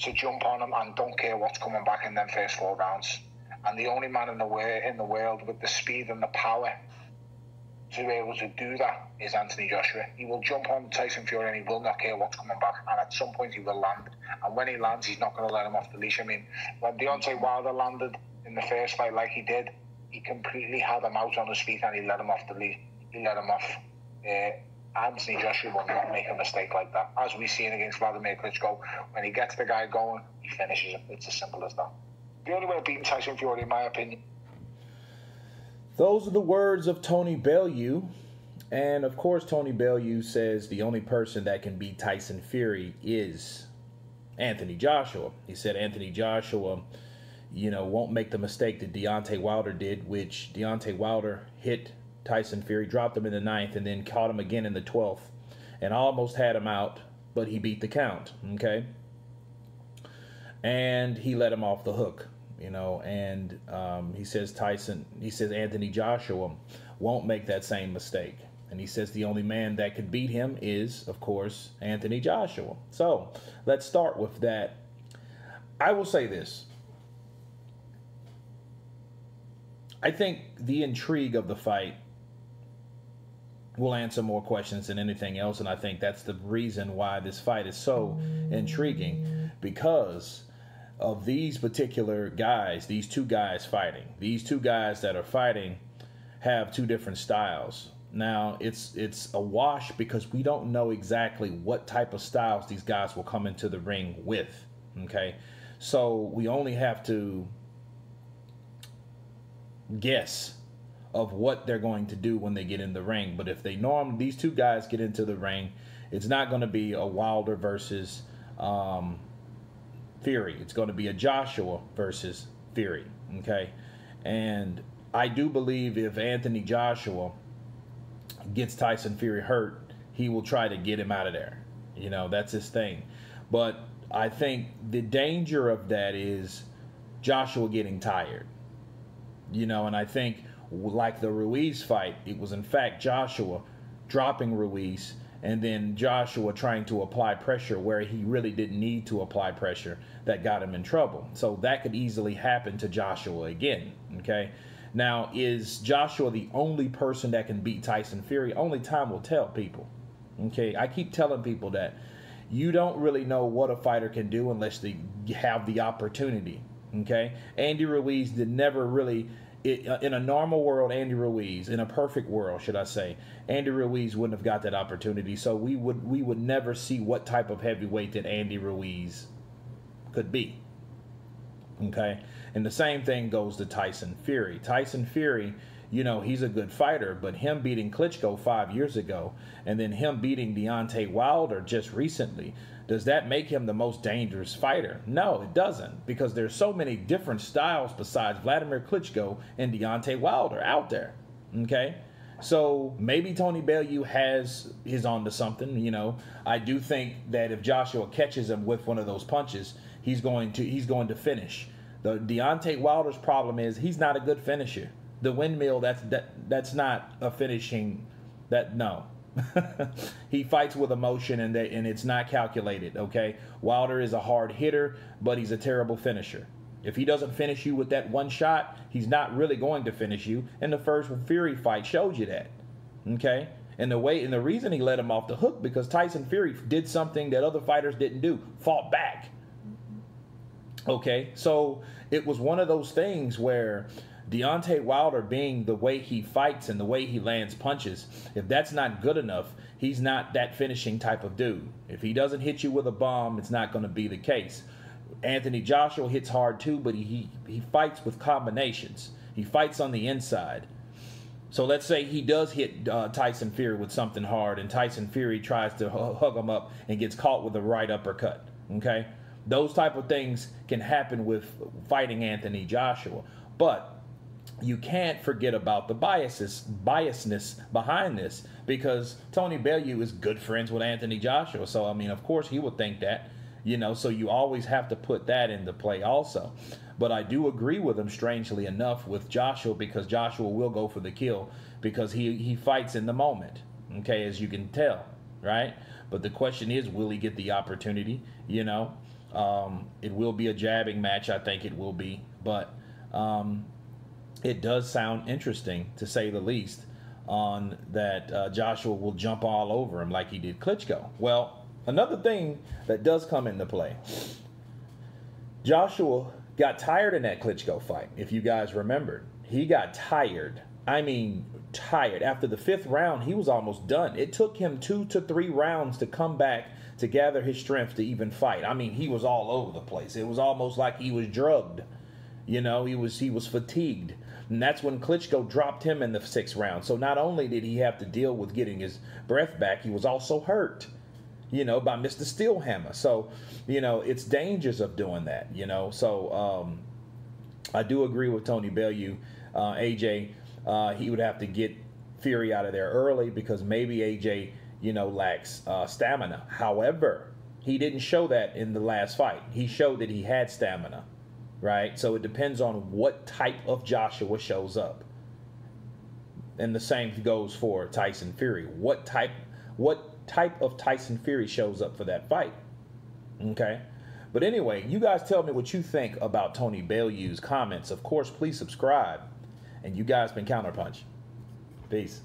is to jump on him and don't care what's coming back in them first 4 rounds. And the only man in the world with the speed and the power to be able to do that is Anthony Joshua. He will jump on Tyson Fury and he will not care what's coming back. And at some point he will land. And when he lands, he's not going to let him off the leash. I mean, when Deontay Wilder landed in the first fight like he did, he completely had him out on his feet and he let him off the leash. He let him off. Anthony Joshua will not make a mistake like that. As we've seen against Vladimir Klitschko, when he gets the guy going, he finishes him. It's as simple as that. The only way of beating Tyson Fury, in my opinion. Those are the words of Tony Bellew. And, of course, Tony Bellew says the only person that can beat Tyson Fury is Anthony Joshua. He said Anthony Joshua, won't make the mistake that Deontay Wilder did, which Deontay Wilder hit Tyson Fury, dropped him in the 9th, and then caught him again in the 12th. And almost had him out, but he beat the count, okay? And he let him off the hook. And he says Anthony Joshua won't make that same mistake. And he says the only man that could beat him is, of course, Anthony Joshua. So let's start with that. I will say this. I think the intrigue of the fight will answer more questions than anything else. And I think that's the reason why this fight is so intriguing, because of these particular guys, these 2 guys fighting. These 2 guys that are fighting have 2 different styles. Now, it's a wash because we don't know exactly what type of styles these guys will come into the ring with, okay? So we only have to guess of what they're going to do when they get in the ring. But if these 2 guys get into the ring, it's not going to be a Wilder versus Fury. It's going to be a Joshua versus Fury, okay? And I do believe if Anthony Joshua gets Tyson Fury hurt, he will try to get him out of there. That's his thing. But I think the danger of that is Joshua getting tired. And I think like the Ruiz fight, it was in fact Joshua dropping Ruiz and then Joshua trying to apply pressure where he really didn't need to apply pressure that got him in trouble. So that could easily happen to Joshua again, okay? Now, is Joshua the only person that can beat Tyson Fury? Only time will tell, people, okay? I keep telling people that you don't really know what a fighter can do unless they have the opportunity, okay? Andy Ruiz did never really... in a normal world, Andy Ruiz, in a perfect world, should I say, Andy Ruiz wouldn't have got that opportunity. So we would never see what type of heavyweight that Andy Ruiz could be. Okay? And the same thing goes to Tyson Fury. Tyson Fury, he's a good fighter, but him beating Klitschko 5 years ago and then him beating Deontay Wilder just recently, does that make him the most dangerous fighter? No, it doesn't, because there's so many different styles besides Vladimir Klitschko and Deontay Wilder out there, okay? So maybe Tony Bellew is onto something, I do think that if Joshua catches him with one of those punches, he's going to finish. The Deontay Wilder's problem is he's not a good finisher. The windmill, that's not a finishing, no. He fights with emotion and it's not calculated, okay? Wilder is a hard hitter, but he's a terrible finisher. If he doesn't finish you with that one shot, he's not really going to finish you. And the first Fury fight showed you that, okay? And the reason he let him off the hook because Tyson Fury did something that other fighters didn't do, fought back. Okay, so it was one of those things where Deontay Wilder, being the way he fights and the way he lands punches, if that's not good enough, he's not that finishing type of dude. If he doesn't hit you with a bomb, it's not going to be the case. Anthony Joshua hits hard too, but he fights with combinations. He fights on the inside. So let's say he does hit Tyson Fury with something hard, and Tyson Fury tries to hug him up and gets caught with a right uppercut. Okay? Those type of things can happen with fighting Anthony Joshua. But you can't forget about the biasness behind this, because Tony Bellew is good friends with Anthony Joshua. So, I mean, of course he would think that, so you always have to put that into play also. But I do agree with him, strangely enough, with Joshua, because Joshua will go for the kill because he fights in the moment, okay, as you can tell, right? But the question is, will he get the opportunity, It will be a jabbing match. I think it will be. But it does sound interesting, to say the least, on that Joshua will jump all over him like he did Klitschko. Well, another thing that does come into play, Joshua got tired in that Klitschko fight, if you guys remembered. He got tired. I mean, tired. After the 5th round, he was almost done. It took him 2 to 3 rounds to come back to gather his strength to even fight. I mean, he was all over the place. It was almost like he was drugged. You know, he was fatigued. And that's when Klitschko dropped him in the 6th round. So not only did he have to deal with getting his breath back, he was also hurt, you know, by Mr. Steelhammer. So, you know, it's dangerous of doing that, you know. So I do agree with Tony Bellew. AJ, he would have to get Fury out of there early because maybe AJ, you know, lacks stamina. However, he didn't show that in the last fight. He showed that he had stamina. Right? So it depends on what type of Joshua shows up. And the same goes for Tyson Fury. What type of Tyson Fury shows up for that fight? Okay? But anyway, you guys tell me what you think about Tony Bellew's comments. Of course, please subscribe. And you guys been Counterpunch. Peace.